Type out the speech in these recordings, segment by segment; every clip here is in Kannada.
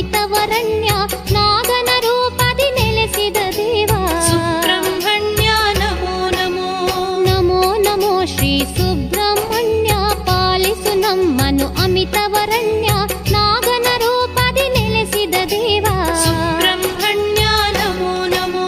ಅಮಿತವರಣ್ಯ ನಾಗನ ರೂಪದಿ ನೆಲೆಸಿದ ದೇವ ಸುಬ್ರಹ್ಮಣ್ಯ ನಮೋ ನಮೋ. ನಮೋ ನಮೋ ಶ್ರೀ ಸುಬ್ರಹ್ಮಣ್ಯ ಪಾಲಿಸು ನಮ್ಮನು ಅಮಿತವರಣ್ಯ ನಾಗನ ರೂಪದಿ ನೆಲೆಸಿದ ದೇವ ಸುಬ್ರಹ್ಮಣ್ಯ ನಮೋ ನಮೋ.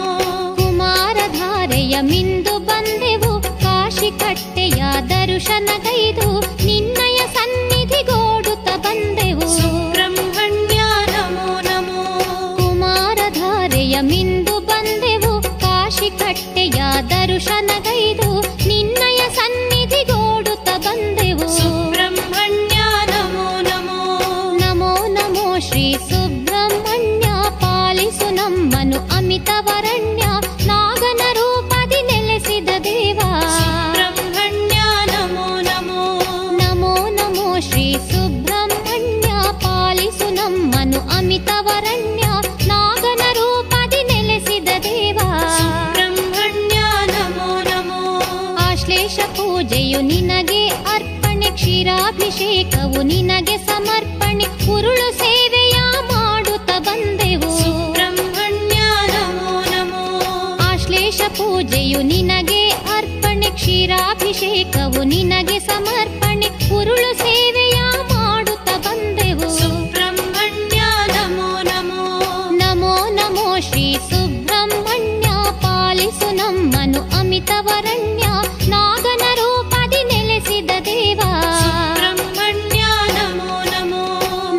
ಕುಮಾರಧಾರೆಯ ಮಿಂದು ಬಂದೆವು ಕಾಶಿ ಕಟ್ಟೆಯ ದರ್ಶನಗೈದು ನಿನ್ನಯ ಸನ್ನಿಧಿಗೋಡುತ್ತ ಬಂದೆವು ಸುಬ್ರಹ್ಮಣ್ಯ ನಮೋ ನಮೋ. ಕುಮಾರಧಾರೆಯ ಮಿಂದು ಬಂದೆವು ಕಾಶಿ ಕಟ್ಟೆಯ ದರ್ಶನಗೈದು ನಿನ್ನಯ ಸನ್ನಿಧಿಗೋಡುತ್ತ ಬಂದೆವು ಸುಬ್ರಹ್ಮಣ್ಯ ನಮೋ ನಮೋ. ನಮೋ ನಮೋ ಶ್ರೀ ಸುಬ್ರಹ್ಮಣ್ಯ ಪಾಲಿಸು ನಮ್ಮನು ಅಮಿತವರಣ್ಯ ನಾಗನ ರೂಪದಿ ನೆಲೆಸಿದ ದೇವ ಸುಬ್ರಹ್ಮಣ್ಯ ನಮೋ ನಮೋ. ನಮೋ ನಮೋ ಶ್ರೀ ಸುಬ್ರಹ್ಮಣ್ಯ ಪಾಲಿಸು ನಮ್ಮನು ಅಮಿತವರಣ್ಯ ನಾಗನ ರೂಪದಿ ನೆಲೆಸಿದ ದೇವ ಸುಬ್ರಹ್ಮಣ್ಯ ನಮೋ ನಮೋ. ಆಶ್ಲೇಷ ಪೂಜೆಯು ನಿನಗೆ ಅರ್ಪಣೆ ಕ್ಷೀರಾಭಿಷೇಕವು ನಿನಗೆ ಸಮರ್ಪಣೆ ಉರುಳು ಸೇವೆಯ ಮಾಡುತ್ತ ಬಂದೆವು ಸುಬ್ರಹ್ಮಣ್ಯ ನಮೋ ನಮೋ. ಆಶ್ಲೇಷ ಪೂಜೆಯು ನಿನಗೆ ಅರ್ಪಣೆ ಕ್ಷೀರಾಭಿಷೇಕವು ನಿನಗೆ ಸಮರ್ಪಣೆ ಉರುಳು ಸೇವೆಯ ಮಾಡುತ್ತ ಬಂದೆವು ಸುಬ್ರಹ್ಮಣ್ಯ ನಮೋ ನಮೋ. ನಮೋ ನಮೋ ಶ್ರೀ ಸುಬ್ರಹ್ಮಣ್ಯ ಪಾಲಿಸು ನಮ್ಮನು ಅಮಿತವರಣ್ಯ ನಾಗನ ರೂಪದಿ ನೆಲೆಸಿದ ದೇವ ಸುಬ್ರಹ್ಮಣ್ಯ ನಮೋ ನಮೋ.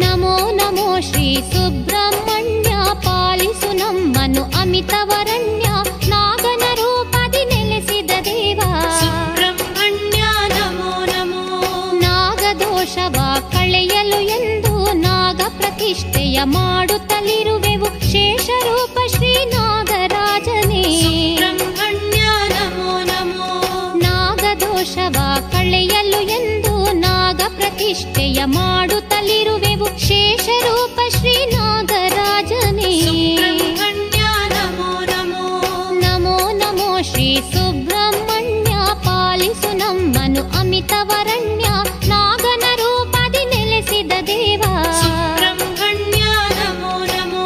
ನಮೋ ನಮೋ ಶ್ರೀ ಸುಬ್ರಹ್ಮಣ್ಯ ಪಾಲಿಸು ನಮ್ಮನು ಅಮಿತವರಣ್ಯ ನಾಗನ ರೂಪದಿ ನೆಲೆಸಿದ ದೇವ ಸುಬ್ರಹ್ಮಣ್ಯ ನಮೋ ನಮೋ. ನಾಗದೋಷವ ಕಳೆಯಲು ಎಂದು ನಾಗ ಪ್ರತಿಷ್ಠೆಯ ಮಾಡುತ್ತಲಿರುವೆವು ಶೇಷರೂಪ ಶ್ರೀ ನಾಗರಾಜನೇ ಸುಬ್ರಹ್ಮಣ್ಯ ನಮೋ ನಮೋ. ನಾಗದೋಷವ ಕಳೆಯಲು ಎಂದು ನಾಗ ಪ್ರತಿಷ್ಠೆಯ ಮಾಡುತ್ತಲಿರುವೆವು ಶೇಷರೂಪ ಶ್ರೀ ನಾಗರಾಜನೇ ಸುಬ್ರಹ್ಮಣ್ಯ ನಮೋ ನಮೋ. ನಮೋ ನಮೋ ಶ್ರೀ ಸುಬ್ರಹ್ಮಣ್ಯ ಪಾಲಿಸು ನಮ್ಮನು ಅಮಿತವರಣ್ಯ ನಾಗನ ರೂಪದಿ ನೆಲೆಸಿದ ದೇವ ಸುಬ್ರಹ್ಮಣ್ಯ ನಮೋ ನಮೋ.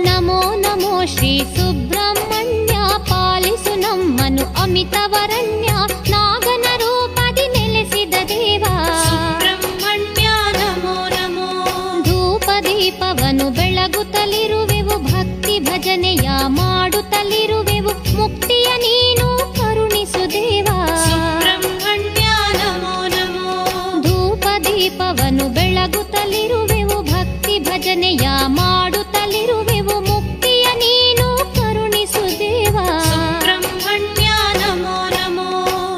ನಮೋ ನಮೋ ಶ್ರೀ ಸುಬ್ರಹ್ಮಣ್ಯ ಪಾಲಿಸು ನಮ್ಮನು ಅಮಿತವರಣ್ಯ ನಾಗನ ರೂಪದಿ ನೆಲೆಸಿದ ದೇವ ಸುಬ್ರಹ್ಮಣ್ಯ ನಮೋ ನಮೋ. ಧೂಪ ದೀಪವನು ಬೆಳಗುತ್ತಲಿರುವೆವು ಭಕ್ತಿ ಭಜನೆಯ ಮಾಡುತ್ತಲಿರುವೆವು ಮುಕ್ತಿಯ ನೀನು ಕರುಣಿಸು ದೇವ ಸುಬ್ರಹ್ಮಣ್ಯ ನಮೋ ನಮೋ. ಧೂಪ ದೀಪವನು ಬೆಳಗುತ್ತಲಿರುವೆವು ಭಕ್ತಿ ಭಜನೆಯ ಮಾಡುತ್ತಲಿರುವೆವು ಮುಕ್ತಿಯ ನೀನು ಕರುಣಿಸು ದೇವ ಸುಬ್ರಹ್ಮಣ್ಯ ನಮೋ ನಮೋ.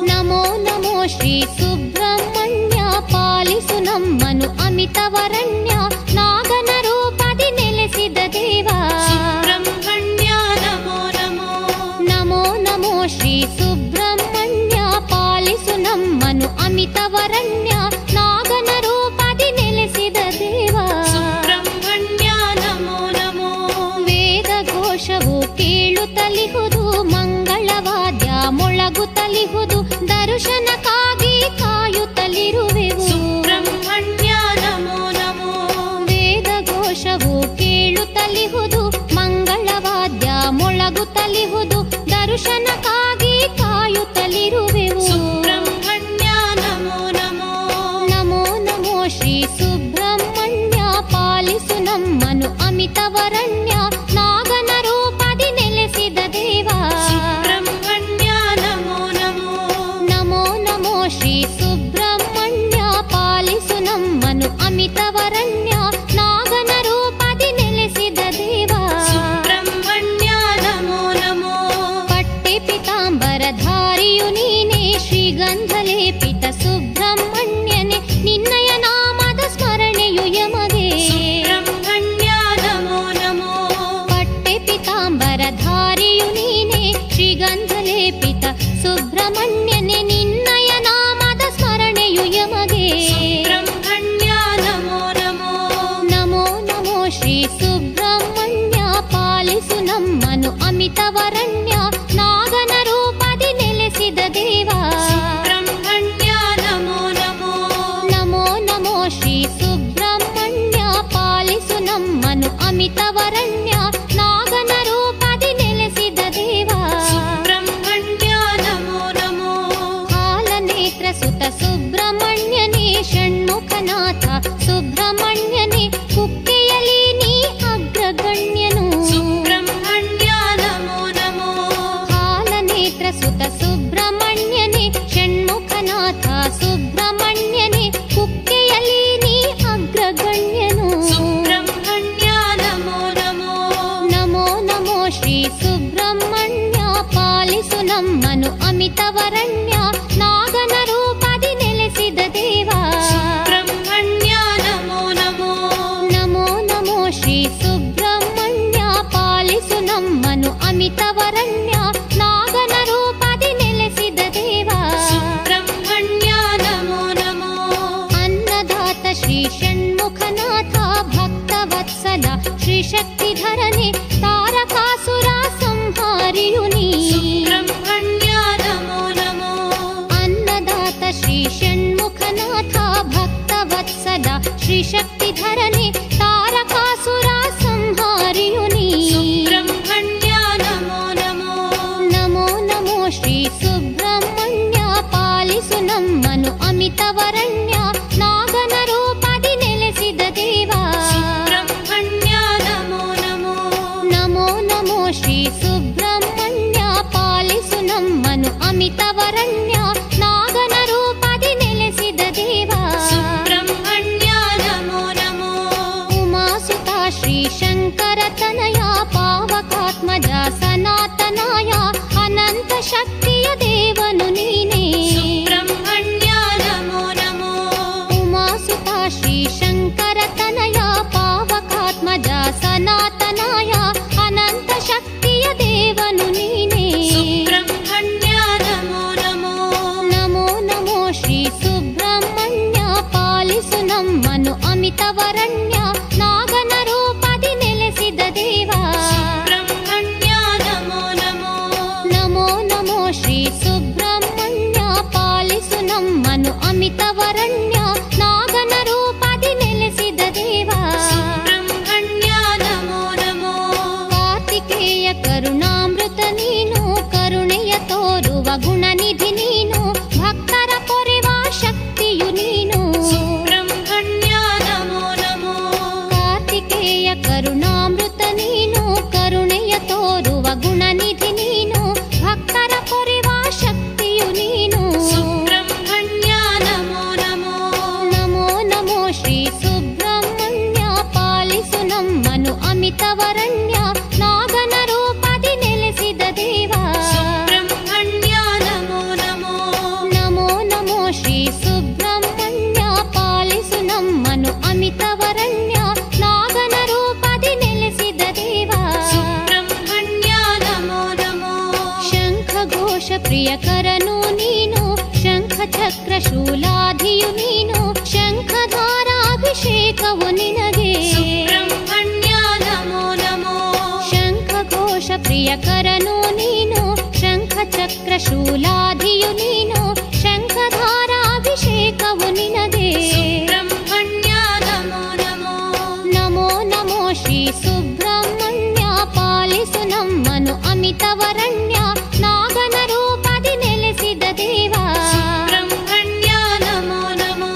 ನಮೋ ನಮೋ ಶ್ರೀ ಸುಬ್ರಹ್ಮಣ್ಯ ಪಾಲಿಸು ನಮ್ಮನು ಅಮಿತವರಣ್ಯ ನಾಗನ ರೂಪದಿ ನೆಲೆಸಿದ ದೇವ ಸುಬ್ರಹ್ಮಣ್ಯ ನಮೋ ನಮೋ. ನಮೋ ನಮೋ ಶ್ರೀ ಸುಬ್ರಹ್ಮಣ್ಯ ಪಾಲಿಸು ನಮ್ಮನು ಅಮಿತವರಣ್ಯ ನಾಗನ ರೂಪದಿ ನೆಲೆಸಿದ ದೇವ ಸುಬ್ರಹ್ಮಣ್ಯ ನಮೋ ನಮೋ. ವೇದ ಘೋಷವು ಕೇಳುತ್ತಲಿಹುದು ಮಂಗಳವಾದ್ಯ ಮೊಳಗುತ್ತಲಿಹುದು ದರ್ಶನಕ್ಕಾಗಿ ಕಾಯುತ್ತಲಿರುವೆವು ಸುಬ್ರಹ್ಮಣ್ಯ ನಮೋ ನಮೋ. ವೇದ ಘೋಷವು ಕೇಳುತ್ತಲಿಹುದು ಮಂಗಳವಾದ್ಯ ಮೊಳಗುತ್ತಲಿಹುದು ದರ್ಶನಕ್ಕಾಗಿ ಕಾಯುತ್ತಲಿರುವೆವು ಸುಬ್ರಹ್ಮಣ್ಯ ನಮೋ ನಮೋ. ನಮೋ ನಮೋ ಶ್ರೀ ಸುಬ್ರಹ್ಮಣ್ಯ ಪಾಲಿಸು ನಮ್ಮನು ಅಮಿತವರಣ್ಯ ನಾಗನ ರೂಪದಿ ನೆಲೆಸಿದ ದೇವ ಸುಬ್ರಹ್ಮಣ್ಯ ನಮೋ ನಮೋ. ನಮೋ ನಮೋ ಶ್ರೀ ಸುಬ್ರಹ್ಮಣ್ಯ ಪಾಲಿಸು ನಮ್ಮನು ಅಮಿತವರಣ್ಯ ನಾಗನ ರೂಪದಿ ನೆಲೆಸಿದ ದೇವ ಸುಬ್ರಹ್ಮಣ್ಯ ನಮೋ ನಮೋ. ಪಟ್ಟೆ ಪಿತಾಂಬರಧಾರಿಯು ನೀನೇ ಶ್ರೀಗಂಧಲೇಪಿತ ಸುಬ್ರಹ್ಮಣ್ಯನೇ ನಿನ್ನಯ ನಾಮದ ಸ್ಮರಣೆಯು ಯಮಗೆ ಸುಬ್ರಹ್ಮಣ್ಯ ನಮೋ ನಮೋ. ಪಟ್ಟೆ ಪಿತಾಂಬರಧಾರಿಯು ನೀನೇ ಶ್ರೀಗಂಧಲೇಪಿತ ಸುಬ್ರಹ್ಮಣ್ಯನೇ ನಿನ್ನಯ ನಾಮದ ಸ್ಮರಣೆಯು ಯಮಗೆ ಸುಬ್ರಹ್ಮಣ್ಯ ನಮೋ ನಮೋ. ನಮೋ ನಮೋ ಶ್ರೀ ಸುಬ್ರಹ್ಮಣ್ಯ ಪಾಲಿಸು ನಮ್ಮನು ಅಮಿತವರಣ್ಯ ನಾಗನ ರೂಪದಿ ನೆಲೆಸಿದ ದೇವ ಸುಬ್ರಹ್ಮಣ್ಯ ನಮೋ ನಮೋ. ನಮೋ ನಮೋ ಶ್ರೀ ಸುಬ್ರಹ್ಮಣ್ಯ ಪಾಲಿಸು ನಮ್ಮನು ಅಮಿತ ಅಮಿತವರಣ್ಯ ನಾಗನ ರೂಪದಿ ನೆಲೆಸಿದ ದೇವ. ಸುಬ್ರಹ್ಮಣ್ಯ ನಮೋ ನಮೋ. ಹಾಲನೇತ್ರ ಸುತ ಸುಬ್ರಹ್ಮಣ್ಯನೇ ಷಣ್ಮುಖನಾಥ ಸುಬ್ರಹ್ಮಣ್ಯನೇ ಕುಕ್ಕೆಯಲಿ ನೀ ಅಗ್ರಗಣ್ಯನು. ಸುಬ್ರಹ್ಮಣ್ಯ ನಮೋ ನಮೋ. ಹಾಲನೇತ್ರ ಸುತ ಸುಬ್ರಹ್ಮಣ್ಯನೇ ಷಣ್ಮುಖನಾಥ ಸುಬ್ರಹ್ಮಣ್ಯನೇ ಕುಕ್ಕೆಯಲಿ ನೀ ಅಗ್ರಗಣ್ಯನು. ಸುಬ್ರಹ್ಮಣ್ಯ ನಮೋ ನಮೋ. ನಮೋ ನಮೋ ಶ್ರೀ ಸುಬ್ರಹ್ಮಣ್ಯ ಪಾಲಿಸು ನಮ್ಮನು ಅಮಿತವರಣ್ಯ ನಾಗನ ರೂಪದಿ ನೆಲೆಸಿದ ದೇವ. ಸುಬ್ರಹ್ಮಣ್ಯ ನಮೋ ನಮೋ. ನಮೋ ನಮೋ ಶ್ರೀ ಸುಬ್ರಹ್ಮಣ್ಯ ಪಾಲಿಸು ನಮ್ಮನು ಅಮಿತವರಣ್ಯ ನಾಗನ ರೂಪದಿ ನೆಲೆಸಿದ ದೇವ. ಸುಬ್ರಹ್ಮಣ್ಯ ನಮೋ ನಮೋ. ಅನ್ನದಾತ ಶ್ರೀ ಷಣ್ಮುಖನಾಥ ಭಕ್ತವತ್ಸಲ ಶ್ರೀ ಶಕ್ತಿಧರನೆ ತಾರಕಾಸುರ ಸಂಹಾರಿಯು ನೀ. ಸುಬ್ರಹ್ಮಣ್ಯ ನಮೋ ನಮೋ. ಅನ್ನದಾತ ಶ್ರೀ ಷಣ್ಮುಖನಾಥ ಭಕ್ತವತ್ಸಲ ಶ್ರೀ ಶಕ್ತಿಧರನೆ ತಾರಕಾಸುರ ಸಂಹಾರಿಯು ನೀ. ಸುಬ್ರಹ್ಮಣ್ಯ ನಮೋ ನಮೋ. ನಮೋ ನಮೋ ಶ್ರೀ ಸುಬ್ರಹ್ಮಣ್ಯ ಪಾಲಿಸು ನಮ್ಮನು ಅಮಿತವರಣ್ಯ ನಾಗನ ರೂಪದಿ ನೆಲೆಸಿದ ದೇವ. ಸುಬ್ರಹ್ಮಣ್ಯ ನಮೋ ನಮೋ. ನಮೋ ನಮೋ ಶ್ರೀ ಸುಬ್ರಹ್ಮಣ್ಯ ಪಾಲಿಸು ನಮ್ಮನು ಅಮಿತವರಣ್ಯ ನಾಗನ ರೂಪದಿ ನೆಲೆಸಿದ ದೇವ. ಸುಬ್ರಹ್ಮಣ್ಯ ನಮೋ ನಮೋ. ಉಮಾಸುತ ಶ್ರೀ ಶಂಕರ ತನಯ ಪಾವಕಾತ್ಮಜ ಸನಾತನಾಯ ಅನಂತ ಶಕ್ತಿಯ ದೇವನು ನೀನೇ. ಸುಬ್ರಹ್ಮಣ್ಯ ನಮೋ ನಮೋ. ಉಮಾಸುತ ಶ್ರೀ ಶಂಕರ ತನಯ ಪಾವಕಾತ್ಮಜ ಸನಾತನಾಯ ಅನಂತ ಶಕ್ತಿಯ ದೇವನು ನೀನೇ. ಸುಬ್ರಹ್ಮಣ್ಯ ನಮೋ ನಮೋ. ನಮೋ ನಮೋ ಶ್ರೀ ಸುಬ್ರಹ್ಮಣ್ಯ ಪಾಲಿಸು ನಮ್ಮನು ಅಮಿತವರಣ್ಯ ನಾಗನ ರೂಪದಿ ನೆಲೆಸಿದ ದೇವ. ಸುಬ್ರಹ್ಮಣ್ಯ ನಮೋ ನಮೋ. ನಮೋ ನಮೋ ಶ್ರೀ ಸುಬ್ರಹ್ಮಣ್ಯ ಪಾಲಿಸು ನಮ್ಮನು ಅಮಿತವರಣ್ಯ ನಾಗನ ರೂಪದಿ ನೆಲೆಸಿದ ದೇವ. ಸುಬ್ರಹ್ಮಣ್ಯ ನಮೋ ನಮೋ. ಕಾರ್ತಿಕೇಯ ಕರುಣಾಮೃತ ನೀನು ಕರುಣೆಯ ತೋರುವ ಗುಣನಿಧಿ ನೀನು ಭಕ್ತರ ಪೊರೆವ ಶಕ್ತಿಯು ನೀನು. ಸುಬ್ರಹ್ಮಣ್ಯ ನಮೋ ನಮೋ. ಕಾರ್ತಿಕೇಯ ಕರುಣಾಮೃತ ನೀನು ಕರುಣೆಯ ತೋರುವ ಗುಣನಿಧಿ ನೀನು ಭಕ್ತರ ಪೊರೆವ ಶಕ್ತಿಯು ನೀನು. ಸುಬ್ರಹ್ಮಣ್ಯ ನಮೋ ನಮೋ. ನಮೋ ನಮೋ ಶ್ರೀ ಸುಬ್ರಹ್ಮಣ್ಯ ಪಾಲಿಸು ನಮ್ಮನು ಅಮಿತವರಣ್ಯ ನಾಗನ ರೂಪದಿ ನೆಲೆಸಿದ ದೇವ. ಸುಬ್ರಹ್ಮಣ್ಯ ನಮೋ ನಮೋ. ನಮೋ ನಮೋ ಶ್ರೀ ಸುಬ್ರಹ್ಮಣ್ಯ ಪಾಲಿಸು ನಮ್ಮನು ಅಮಿತವರಣ್ಯ ನಾಗನ ರೂಪದಿ ನೆಲೆಸಿದ ದೇವ. ಸುಬ್ರಹ್ಮಣ್ಯ ನಮೋ ನಮೋ. ಶಂಖ ಘೋಷ ಪ್ರಿಯಕರನು ನೀನು ಶಂಖ ಚಕ್ರ ಶೂಲಾಧಿಯು ನೀನು ಶಂಖಧಾರಾಭಿಷೇಕವು ನಿನಗೆ. ಸುಬ್ರಹ್ಮಣ್ಯ ನಮೋ ನಮೋ. ಶಂಖ ಘೋಷ ಪ್ರಿಯಕರನು ನೀನು ಶಂಖ ಚಕ್ರ ಶೂಲಾಧಿಯು ನೀನು ಶಂಖಧಾರಾಭಿಷೇಕವು ನಿನಗೆ. ಸುಬ್ರಹ್ಮಣ್ಯ ನಮೋ ನಮೋ. ನಮೋ ನಮೋ ಶ್ರೀ ಸುಬ್ರಹ್ಮಣ್ಯ ಪಾಲಿಸು ನಮ್ಮನು ಅಮಿತವರಣ್ಯ ನಾಗನ ರೂಪದಿ ನೆಲೆಸಿದ ದೇವ. ಸುಬ್ರಹ್ಮಣ್ಯ ನಮೋ ನಮೋ.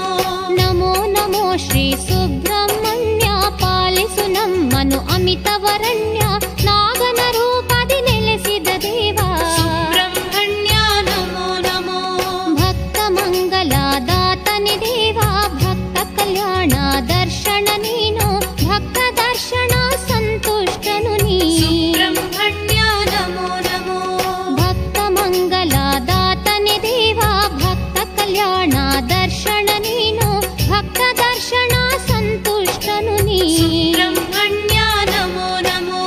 ನಮೋ ನಮೋ ಶ್ರೀ ಸುಬ್ರಹ್ಮಣ್ಯ ಪಾಲಿಸು ನಮ್ಮನು ಅಮಿತವರಣ್ಯ ನಾಗನ ರೂಪದಿ ನೆಲೆಸಿದ ದೇವ. ಸುಬ್ರಹ್ಮಣ್ಯ ನಮೋ ನಮೋ. ಭಕ್ತ ಮಂಗಲದಾತನಿ ದೇವ ಭಕ್ತ ಕಲ್ಯಾಣ ದರ್ಶನ ನೀನು ಭಕ್ತ ದರ್ಶನ ಸಂತುಷ್ಟನು ನೀ. ಸುಬ್ರಹ್ಮಣ್ಯ ನಮೋ ನಮೋ. ಭಕ್ತ ಮಂಗಲದಾತನಿ ದೇವ ಭಕ್ತ ಕಲ್ಯಾಣ ದರ್ಶನ ನೀನು ಭಕ್ತ ದರ್ಶನ ಸಂತುಷ್ಟನು ನೀ. ಸುಬ್ರಹ್ಮಣ್ಯ ನಮೋ ನಮೋ.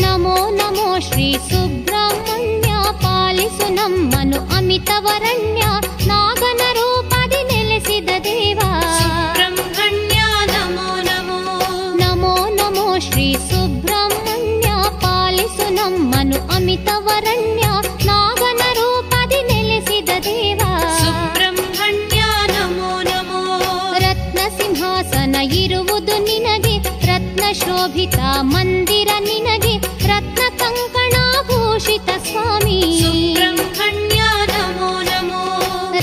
ನಮೋ ನಮೋ ಶ್ರೀ ಸುಬ್ರಹ್ಮಣ್ಯ ಪಾಲಿಸು ನಮ್ಮನು ಅಮಿತವರಣ್ಯ ನಾಗನ ರೂಪದಿ ನೆಲೆಸಿದ ದೇವ. ಸುಬ್ರಹ್ಮಣ್ಯ ನಮೋ ನಮೋ. ನಮೋ ನಮೋ ಶ್ರೀ ಸುಬ್ರಹ್ಮಣ್ಯ ಪಾಲಿಸು ನಮ್ಮನು ಅಮಿತವರಣ್ಯ ನಾಗನ ರೂಪದಿ ನೆಲೆಸಿದ ದೇವ. ಸುಬ್ರಹ್ಮಣ್ಯ ನಮೋ ನಮೋ. ರತ್ನ ಸಿಂಹಾಸನ ಇರುವುದು ನಿನಗೆ ರತ್ನ ರತ್ನ ಶೋಭಿತ ಮಂದಿರ ನಿನಗೆ ರತ್ನ ಕಂಕಣಾಭೂಷಿತ ಸ್ವಾಮಿ ಸುಬ್ರಹ್ಮಣ್ಯ ನಮೋ ನಮೋ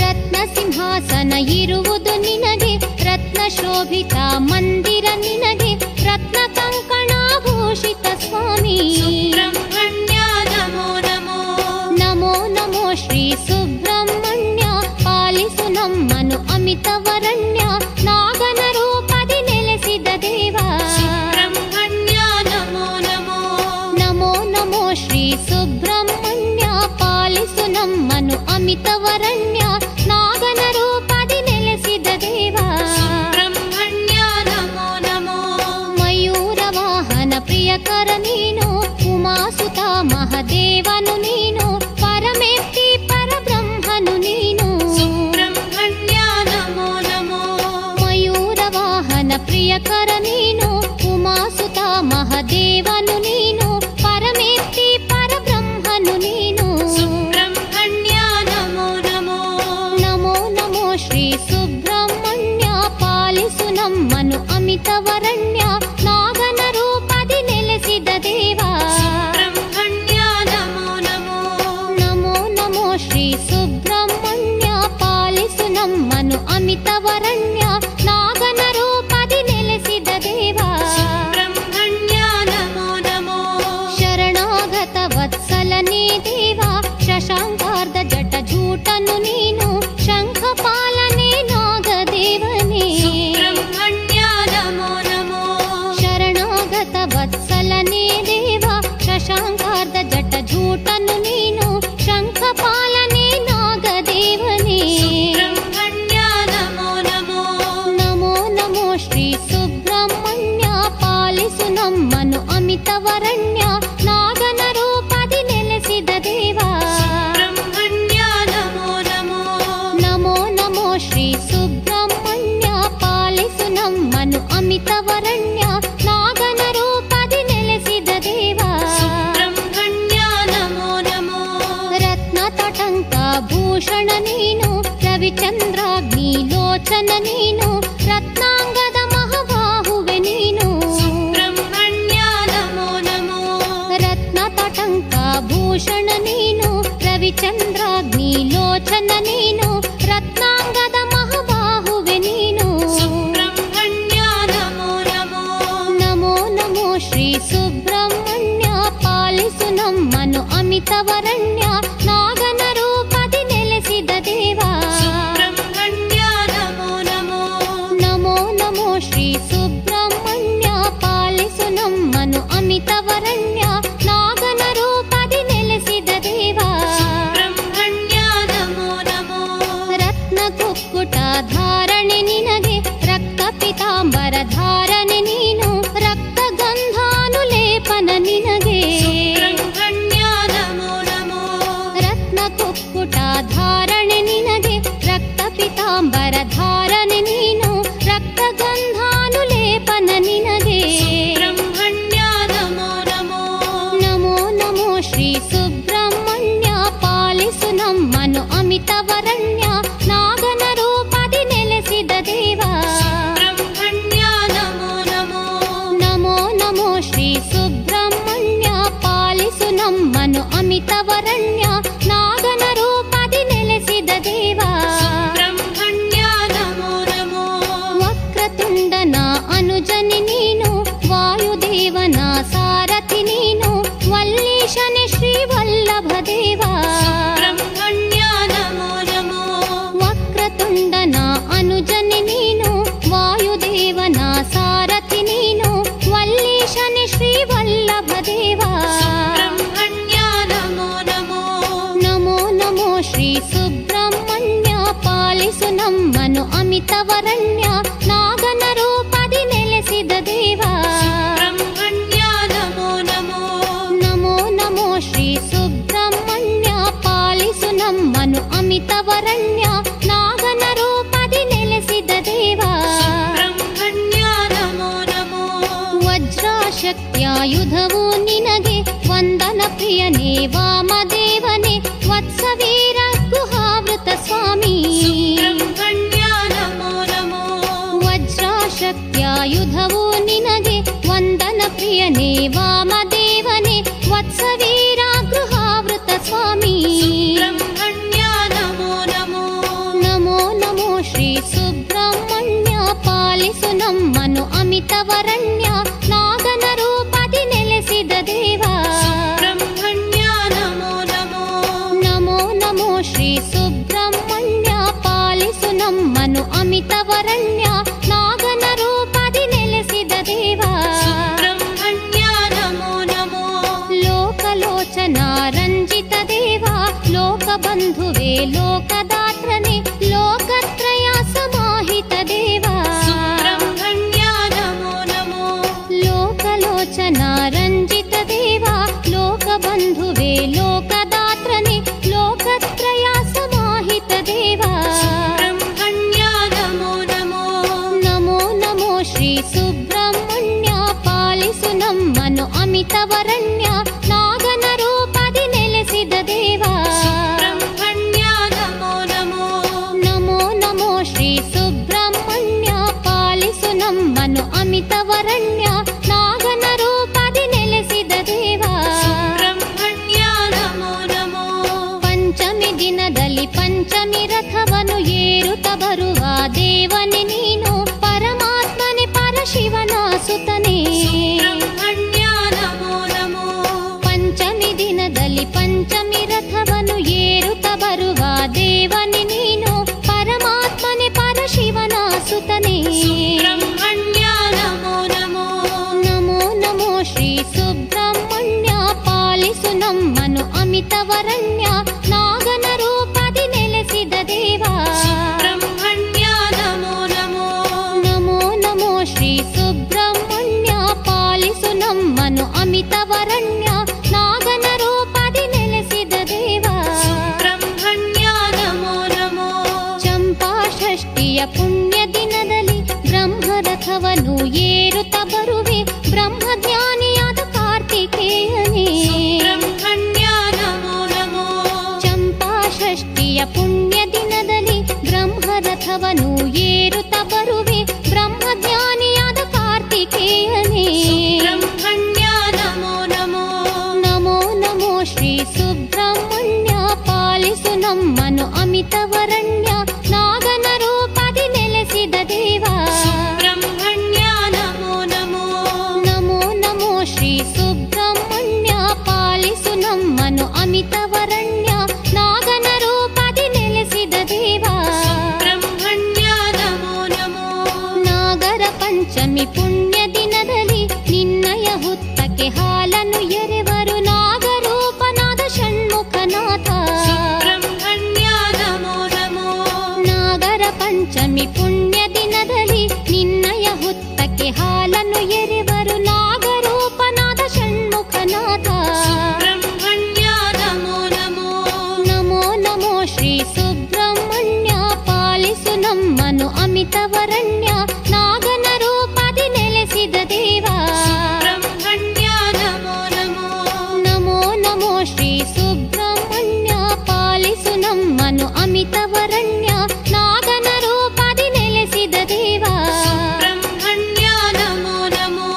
ರತ್ನ ಸಿಂಹಾಸನ ಇರುವುದು ನಿನಗೆ ರತ್ನ ಶೋಭಿತ ಮಂದಿರ ನಿನಗೆ ರತ್ನ ಕಂಕಣಾಭೂಷಿತ ಸ್ವಾಮಿ ಸುಬ್ರಹ್ಮಣ್ಯ ನಮೋ ನಮೋ ನಮೋ ನಮೋ ಶ್ರೀ ಸುಬ್ರಹ್ಮಣ್ಯ ಪಾಲಿಸು ನಮ್ಮನು ಅಮಿತವರಣ್ಯ ನಾಗನ ರೂಪದಿ ನೆಲೆಸಿದ ದೇವ ಸುಬ್ರಹ್ಮಣ್ಯ ನಮೋ ನಮೋ ನಮೋ ನಮೋ ಶ್ರೀ ಸುಬ್ರಹ್ಮಣ್ಯ ಪಾಲಿಸು ನಮ್ಮನು ಅಮಿತವರಣ್ಯ ನಾಗನ ರೂಪದಿ ನೆಲೆಸಿದ ದೇವ ಸುಬ್ರಹ್ಮಣ್ಯ ನಮೋ ನಮೋ ಮಯೂರ ವಾಹನ ಪ್ರಿಯಕರ ನೀನು ಉಮಾಸುತ ಮಹದೇವನು ನೀನು ಪರಮೇತ್ತಿ ಪರಬ್ರಹ್ಮನು ನೀನು ಸುಬ್ರಹ್ಮಣ್ಯ ನಮೋ ನಮೋ ಮಯೂರ ವಾಹನ ಪ್ರಿಯಕರ ನೀನು ಉಮಾಸುತ ಮಹದೇವನು ನೀನು ಪರಮೇತ್ತಿ ಪರಬ್ರಹ್ಮನು ನೀನು ಸುಬ್ರಹ್ಮಣ್ಯ ನಮೋ ನಮೋ ನಮೋ ನಮೋ ಶ್ರೀ ಸುಬ್ರಹ್ಮಣ್ಯ ಪಾಲಿಸು ನಮ್ಮನು ಅಮಿತವರಣ್ಯ ನಾಗನ ರೂಪದಿ ನೆಲೆಸಿದ ದೇವ ಸುಬ್ರಹ್ಮಣ್ಯ ನಮೋ ನಮೋ ನಮೋ ನಮೋ ಶ್ರೀ ಸುಬ್ರಹ್ಮಣ್ಯ ಪಾಲಿಸು ನಮ್ಮನು ಅಮಿತವರಣ್ಯ ನಾಗನ ರೂಪದಿ ನೆಲೆಸಿದ ದೇವ ಸುಬ್ರಹ್ಮಣ್ಯ ನಮೋ ನಮೋ ಶರಣಾಗತ ವತ್ಸಲನೇ ದೇವ ಶಶಾಂಕಾರ್ಧ ಜಟ ಜೂಟನು ನೀನು ಶಂಖಪಾಲನೆ ನಾಗದೇವನೇ ಸುಬ್ರಹ್ಮಣ್ಯ ನಮೋ ನಮೋ ಶರಣಾಗತ ವತ್ಸಲನೇ ದೇವ ಶಶಾಂಕಾರ್ಧ ಜಟ ಜೂಟನು ನೀನು ಶಂಖಪಾಲನೆ ನಾಗದೇವನೇ ಸುಬ್ರಹ್ಮಣ್ಯ ನಮೋ ನಮೋ ನಮೋ ನಮೋ ಶ್ರೀ ಸುಬ್ರಹ್ಮಣ್ಯ ಪಾಲಿಸು ನಮ್ಮನು ಅಮಿತವರಣ್ಯ ನಾಗನ ರೂಪದಿ ನೆಲೆಸಿದ ದೇವ ಸುಬ್ರಹ್ಮಣ್ಯ ನಮೋ ನಮೋ ನಮೋ ನಮೋ ಶ್ರೀ ಸುಬ್ರಹ್ಮಣ್ಯ ಪಾಲಿಸು ನಮ್ಮನು ಅಮಿತವರಣ್ಯ ನಾಗನ ರೂಪದಿ ನೆಲೆಸಿದ ದೇವ ಸುಬ್ರಹ್ಮಣ್ಯ ನಮೋ ನಮೋ ರತ್ನ ತಟಂಕ ಭೂಷಣ ನೀನು ರವಿಚಂದ್ರಾಗ್ನಿ ಲೋಚನ ನೀನು ರತ್ನಾಂಗದ ಮಹಾಬಾಹುವೆ ನೀನು ಸುಬ್ರಹ್ಮಣ್ಯ ನಮೋ ನಮೋ ರತ್ನ ತಟಂಕ ಭೂಷಣ ನೀನು ರವಿಚಂದ್ರಾಗ್ನಿ ಲೋಚನ ನೀನು ರತ್ನಾಂಗದ ಮಹಾಬಾಹುವೆ ನೀನು ಸುಬ್ರಹ್ಮಣ್ಯ ನಮೋ ನಮೋ ನಮೋ ನಮೋ ಶ್ರೀ ಸುಬ್ರಹ್ಮಣ್ಯ ಪಾಲಿಸು ನಮ್ಮನು ಅಮಿತವರಣ್ಯ ನಾಗನ ರೂಪದಿ ನೆಲೆಸಿದ ದೇವ ಸುಬ್ರಹ್ಮಣ್ಯ ನಮೋ ನಮೋ ನಮೋ ನಮೋ ಶ್ರೀ ಸುಬ್ರಹ್ಮಣ್ಯ ಪಾಲಿಸು ನಮ್ಮನು ಅಮಿತವರಣ್ಯ ನಾಗನ ರೂಪದಿ ನೆಲೆಸಿದ ದೇವ ಸುಬ್ರಹ್ಮಣ್ಯ ನಮೋ ನಮೋ ರತ್ನ ಕುಕ್ಕುಟ ಧಾರಣೆ ನಿನಗೆ ರಕ್ತ ಪಿತಾಂಬರ ಧಾರಣೆ ನೀನು ರಕ್ತ ಗಂಧಾನುಲೇಪನ ನಿನಗೆ ಸುಬ್ರಹ್ಮಣ್ಯ ನಮೋ ನಮೋ ರತ್ನ ಕುಕ್ಕುಟ ಧಾರಣೆ ನಿನಗೆ ರಕ್ತ ಪಿತಾಂಬರ ಧಾರಣೆ ನೀನು ರಕ್ತ ಗಂಧಾನುಲೇಪನ ನಿನಗೆ ಸುಬ್ರಹ್ಮಣ್ಯ ನಮೋ ನಮೋ ನಮೋ ನಮೋ ಶ್ರೀ ಸುಬ್ರಹ್ಮಣ್ಯ ಪಾಲಿಸು ನಮ್ಮನು ಅಮಿತವರಣ್ಯ ನಾಗನ ರೂಪದಿ ನೆಲೆಸಿದ ದೇವ ಸುಬ್ರಹ್ಮಣ್ಯ ನಮೋ ನಮೋ ನಮೋ ನಮೋ ಶ್ರೀ ಸುಬ್ರಹ್ಮಣ್ಯ ಪಾಲಿಸು ನಮ್ಮನು ಅಮಿತವರಣ್ಯ ನಾಗನ ರೂಪದಿ ನೆಲೆಸಿದ ದೇವ ಸುಬ್ರಹ್ಮಣ್ಯ ನಮೋ ನಮೋ ವಕ್ರತುಂಡನ ಅನುಜನಿ ನೀನು ವಾಯುದೇವನ ಸಾರಥಿ ನೀನು ವಲ್ಲೀಶನೆ ಶ್ರೀ ವಲ್ಲಭ ದೇವ ಸುಬ್ರಹ್ಮಣ್ಯ ನಮೋ ನಮೋ ವಕ್ರತುಂಡನ ಅನುಜನಿ ನೀನು ವಾಯುದೇವನ ಸಾರಥಿ ನೀನು ವಲ್ಲೀಶನೆ ಶ್ರೀ ವಲ್ಲಭ ದೇವ ಸುಬ್ರಹ್ಮಣ್ಯ ನಮೋ ನಮೋ ನಮೋ ನಮೋ ಶ್ರೀ ಸುಬ್ರಹ್ಮಣ್ಯ ಪಾಲಿಸು ನಮ್ಮನು ಅಮಿತವರಣ್ಯ ನಾಗನ ರೂಪದಿ ನೆಲೆಸಿದ ದೇವ ಸುಬ್ರಹ್ಮಣ್ಯ ನಮೋ ನಮೋ ನಮೋ ನಮೋ ಶ್ರೀ ಸುಬ್ರಹ್ಮಣ್ಯ ಪಾಲಿಸು ನಮ್ಮನು ಅಮಿತವರಣ್ಯ ನಾಗನ ರೂಪದಿ ನೆಲೆಸಿದ ದೇವ ಸುಬ್ರಹ್ಮಣ್ಯ ನಮೋ ನಮೋ ವಜ್ರಾಶಕ್ತ್ಯಾಯುಧವು ನಿನಗೆ ವಂದನ ಪ್ರಿಯನೇ ವಾಮದೇವನೇ ವತ್ಸವೀರ ಗುಹಾವೃತ ಸ್ವಾಮಿ ಸುಬ್ರಹ್ಮಣ್ಯ ನಮೋ ನಮೋ ವಜ್ರಾಶಕ್ತ್ಯಾಯುಧವು ನಿನಗೆ ವಂದನ ಪ್ರಿಯನೇ ವಾಮದೇವನೇ ವತ್ಸವೀರ ಗೃಹಾವೃತ ಸ್ವಾಮಿ ಸುಬ್ರಹ್ಮಣ್ಯ ನಮೋ ನಮೋ ನಮೋ ನಮೋ ಶ್ರೀ ಸುಬ್ರಹ್ಮಣ್ಯ ಪಾಲಿಸು ನಮ್ಮನು ಅಮಿತವರಣ್ಯ ನಾಗನ ರೂಪದಿ ನೆಲೆಸಿದ ದೇವ ಸುಬ್ರಹ್ಮಣ್ಯ ನಮೋ ನಮೋ ನಮೋ ನಮೋ ಶ್ರೀ ಸುಬ್ರಹ್ಮಣ್ಯ ಪಾಲಿಸು ನಮ್ಮನು ಅಮಿತವರಣ್ಯ ನಾಗನ ರೂಪದಿ ನೆಲೆಸಿದ ದೇವ ಸುಬ್ರಹ್ಮಣ್ಯ ನಮೋ ನಮೋ ಲೋಕಲೋಚನ ರಂಜಿತ ದೇವ ಲೋಕಬಂಧುವೇ ಲೋಕದಾತ್ರನೇ ಲೋಕತ್ರಯ ಸಮಾಹಿತ ದೇವ ಸುಬ್ರಹ್ಮಣ್ಯ ನಮೋ ನಮೋ ಲೋಕಲೋಚನ ರಂಜಿತ ದೇವ ಲೋಕಬಂಧುವೇ ಲೋಕದಾತ್ರನೇ ಲೋಕತ್ರಯ ಸಮಾಹಿತ ದೇವ ಸುಬ್ರಹ್ಮಣ್ಯ ನಮೋ ನಮೋ ನಮೋ ನಮೋ ಶ್ರೀ ಸುಬ್ರಹ್ಮಣ್ಯ ಪಾಲಿಸು ನಮ್ಮನು ಅಮಿತವರಣ್ಯ ನಾಗನ ರೂಪದಿ ನೆಲೆಸಿದ ದೇವ ಸುಬ್ರಹ್ಮಣ್ಯ ನಮೋ ನಮೋ ನಮೋ ನಮೋ ಶ್ರೀ ಸುಬ್ರಹ್ಮಣ್ಯ ಪಾಲಿಸು ನಮ್ಮನು ಅಮಿತವರಣ್ಯ ನಾಗನ ರೂಪದಿ ನೆಲೆಸಿದ ದೇವ ಸುಬ್ರಹ್ಮಣ್ಯ ನಮೋ ನಮೋ ಪಂಚಮಿ ದಿನದಲ್ಲಿ ಪಂಚಮಿ ರಥವನ್ನು ಏರುತ್ತ ಬರುವ ದೇವನೇ ನೀನು ಪರಮಾತ್ಮನೇ ಪರಶಿವನ ಸುತನೇ ಸುಬ್ರಹ್ಮಣ್ಯ ನಮೋ ನಮೋ ಪಂಚಮಿ ದಿನದಲ್ಲಿ ಪಂಚಮಿ ರಥವನ್ನು ಏರುತ್ತ ಬರುವ ದೇವನೇ ನೀನು ಪರಮಾತ್ಮನೇ ಪರಶಿವನ ಸುತನೇ ಸುಬ್ರಹ್ಮಣ್ಯ ನಮೋ ನಮೋ ನಮೋ ನಮೋ ಶ್ರೀ ಸುಬ್ರಹ್ಮಣ್ಯ ಪಾಲಿಸು ನಮ್ಮನು ಅಮಿತವರಣ್ಯ ನಾಗನ ರೂಪದಿ ನೆಲೆಸಿದ ದೇವ ಸುಬ್ರಹ್ಮಣ್ಯ ನಮೋ ನಮೋ ನಮೋ ನಮೋ ಶ್ರೀ ಸುಬ್ರಹ್ಮಣ್ಯ ಪಾಲಿಸು ನಮ್ಮನು ಅಮಿತವರಣ್ಯ ನಾಗನ ರೂಪದಿ ನೆಲೆಸಿದ ದೇವ ಸುಬ್ರಹ್ಮಣ್ಯ ನಮೋ ನಮೋ ಚಂಪಾ ಷಷ್ಠಿಯ ಪುಣ್ಯ ದಿನದಲ್ಲಿ ಬ್ರಹ್ಮರಥವನ್ನು ಏರುತ್ತ ಬರುವೆ ಬ್ರಹ್ಮಜ್ಞಾನಿಯಾದ ಕಾರ್ತಿಕೇಯನೇ ಸುಬ್ರಹ್ಮಣ್ಯ ನಮೋ ನಮೋ ಚಂಪಾ ಷಷ್ಠಿಯ ಪುಣ್ಯ ದಿನದಲ್ಲಿ ಬ್ರಹ್ಮರಥವನ್ನು ಏರುತ್ತ ಬರುವೆ ಬ್ರಹ್ಮಜ್ಞಾನಿಯಾದ ಕಾರ್ತಿಕೇಯನೇ ಸುಬ್ರಹ್ಮಣ್ಯ ನಮೋ ನಮೋ ನಮೋ ನಮೋ ಶ್ರೀ ಸುಬ್ರಹ್ಮಣ್ಯ ಪಾಲಿಸು ನಮ್ಮನು ಅಮಿತವರಣ್ಯ ನಾಗನ ರೂಪದಿ ನೆಲೆಸಿದ ದೇವ ಸುಬ್ರಹ್ಮಣ್ಯ ನಮೋ ನಮೋ ನಮೋ ನಮೋ ಶ್ರೀ ಸುಬ್ರಹ್ಮಣ್ಯ ಪಾಲಿಸು ನಮ್ಮನು ಅಮಿತವರಣ್ಯ ನಾಗನ ರೂಪದಿ ನೆಲೆಸಿದ ದೇವ ಸುಬ್ರಹ್ಮಣ್ಯ ನಮೋ ನಮೋ ನಾಗರ ಪಂಚಮಿ ಪುಣ್ಯ ದಿನದಲ್ಲಿ ನಿನ್ನಯ ಹುತ್ತಕ್ಕೆ ಹಾಲನ್ನು ಎರೆವರು ನಾಗರೂಪನಾದ ಷಣ್ಮುಖನಾಥ ಸುಬ್ರಹ್ಮಣ್ಯ ನಮೋ ನಮೋ ನಾಗರ ಪಂಚಮಿ ಪುಣ್ಯ ದಿನದಲ್ಲಿ ನಿನ್ನಯ ಹುತ್ತಕ್ಕೆ ಹಾಲನ್ನು ಎರೆವರು ನಾಗರೂಪನಾದ ಷಣ್ಮುಖನಾಥ ಸುಬ್ರಹ್ಮಣ್ಯ ನಮೋ ನಮೋ ನಮೋ ನಮೋ ಶ್ರೀ ಸುಬ್ರಹ್ಮಣ್ಯ ಪಾಲಿಸು ನಮ್ಮನು ಅಮಿತವರಣ್ಯ ನಾಗನ ರೂಪದಿ ನೆಲೆಸಿದ ದೇವ ಸುಬ್ರಹ್ಮಣ್ಯ ನಮೋ ನಮೋ ನಮೋ ನಮೋ ಶ್ರೀ ಸುಬ್ರಹ್ಮಣ್ಯ ಪಾಲಿಸು ನಮ್ಮನು ಅಮಿತವರಣ್ಯ ನಾಗನ ರೂಪದಿ ನೆಲೆಸಿದ ದೇವ ಸುಬ್ರಹ್ಮಣ್ಯ ನಮೋ ನಮೋ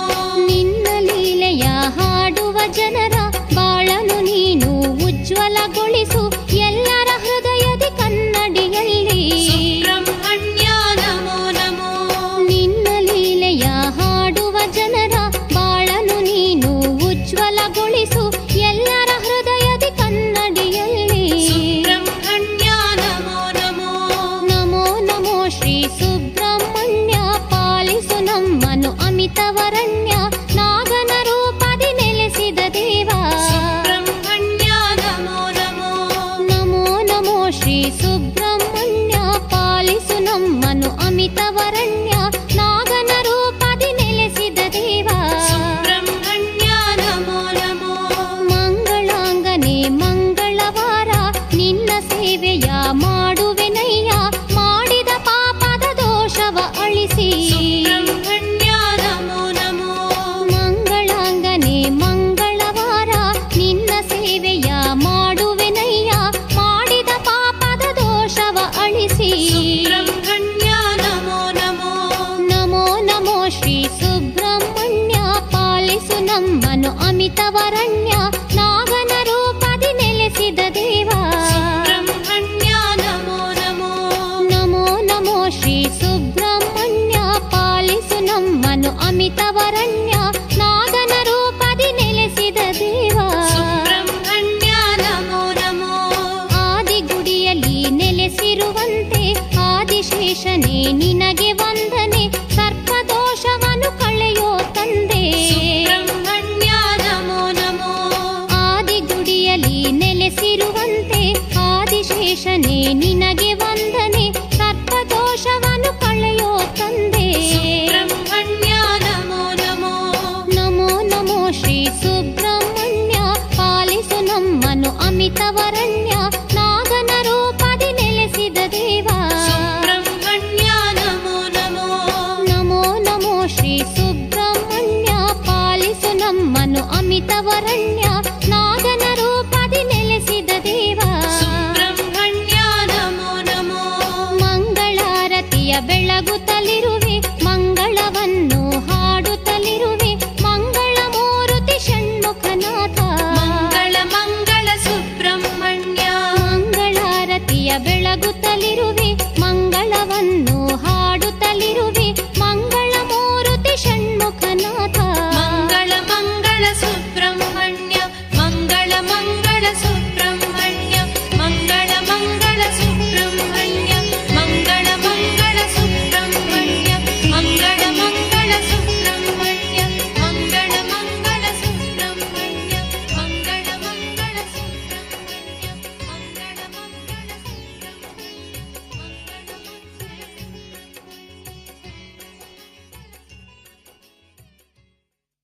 ನಿನ್ನ ಲೀಲೆಯ ಹಾಡುವ ಜನರ ಬಾಳನು ನೀನು ಉಜ್ವಲಗೊಳಿಸು ಎಲ್ಲರ ಹೃದಯದಿ ಕನ್ನಡಿಯಲ್ಲಿ ಸುಬ್ರಹ್ಮಣ್ಯ ನಮೋ ನಮೋ ನಿನ್ನ ಲೀಲೆಯ ಹಾಡುವ ಜನರ ಬಾಳನು ನೀನು ಉಜ್ವಲಗೊಳಿಸು ಎಲ್ಲರ ಹೃದಯದಿ ಕನ್ನಡಿಯಲ್ಲಿ ಸುಬ್ರಹ್ಮಣ್ಯ ನಮೋ ನಮೋ ನಮೋ ನಮೋ ಶ್ರೀ ಸುಬ್ರಹ್ಮಣ್ಯ ಪಾಲಿಸು ನಮ್ಮನು ಅಮಿತವರಣ್ಯ ನಾಗನ ರೂಪದಿ ನೆಲೆಸಿದ ದೇವ ಸುಬ್ರಹ್ಮಣ್ಯ ನಮೋ ನಮೋ ನಮೋ ನಮೋ ಶ್ರೀ ಸುಬ್ರಹ್ಮಣ್ಯ ಪಾಲಿಸು ನಮ್ಮನು ಅಮಿತವರಣ್ಯ ನಾಗನ ರೂಪದಿ ನೆಲೆಸಿದ ದೇವ ಸುಬ್ರಹ್ಮಣ್ಯ ನಮೋ ನಮೋ ಮಂಗಳಾಂಗನೆ ಮಂಗಳವಾರ ನಿನ್ನ ಸೇವೆಯ ಮಾಡುವೆನಯ್ಯ ಮಾಡಿದ ಪಾಪದ ದೋಷವ ಅಳಿಸಿ ಸುಬ್ರಹ್ಮಣ್ಯ ನಮೋ ನಮೋ ನಮ್ಮನು ಅಮಿತವರಣ್ಯ ನಾಗನ ರೂಪದಿ ನೆಲೆಸಿದ ದೇವ. ಸುಬ್ರಹ್ಮಣ್ಯ ನಮೋ ನಮೋ. ನಮೋ ನಮೋ ಶ್ರೀ ಸುಬ್ರಹ್ಮಣ್ಯ ಪಾಲಿಸು ನಮ್ಮನು ಅಮಿತವರಣ್ಯ ನಾಗನ ರೂಪದಿ ನೆಲೆಸಿದ ದೇವ. ಸುಬ್ರಹ್ಮಣ್ಯ ನಮೋ ನಮೋ. ಆದಿಗುಡಿಯಲ್ಲಿ ನೆಲೆಸಿರುವಂತೆ ಆದಿಶೇಷನೇ ನಿನಗೆ ವಂದನೆ ಸರ್ಪದೋಷವನ್ನು ಕಳೆಯೋ ತಂದೆ. ಸುಬ್ರಹ್ಮಣ್ಯ ನಮೋ ನಮೋ. ಆದಿಗುಡಿಯಲ್ಲಿ ನೆಲೆಸಿರುವಂತೆ ಆದಿಶೇಷನೇ ನಿನಗೆ ವಂದನೆ ಸರ್ಪದೋಷವನ್ನು ಕಳೆಯೋ ತಂದೆ. ಸುಬ್ರಹ್ಮಣ್ಯ ನಮೋ ನಮೋ. ನಮೋ ನಮೋ ಶ್ರೀ ಸುಬ್ರಹ್ಮಣ್ಯ ಪಾಲಿಸು ನಮ್ಮನು ಅಮಿತವರಣ್ಯ ನಾಗನ ರೂಪದಿ ನೆಲೆಸಿದ ದೇವ. ಸುಬ್ರಹ್ಮಣ್ಯ ನಮೋ ನಮೋ. ನಮೋ ನಮೋ ಶ್ರೀ ಸುಬ್ರಹ್ಮಣ್ಯ ಪಾಲಿಸು ನಮ್ಮನು ಅಮಿತವರಣ್ಯ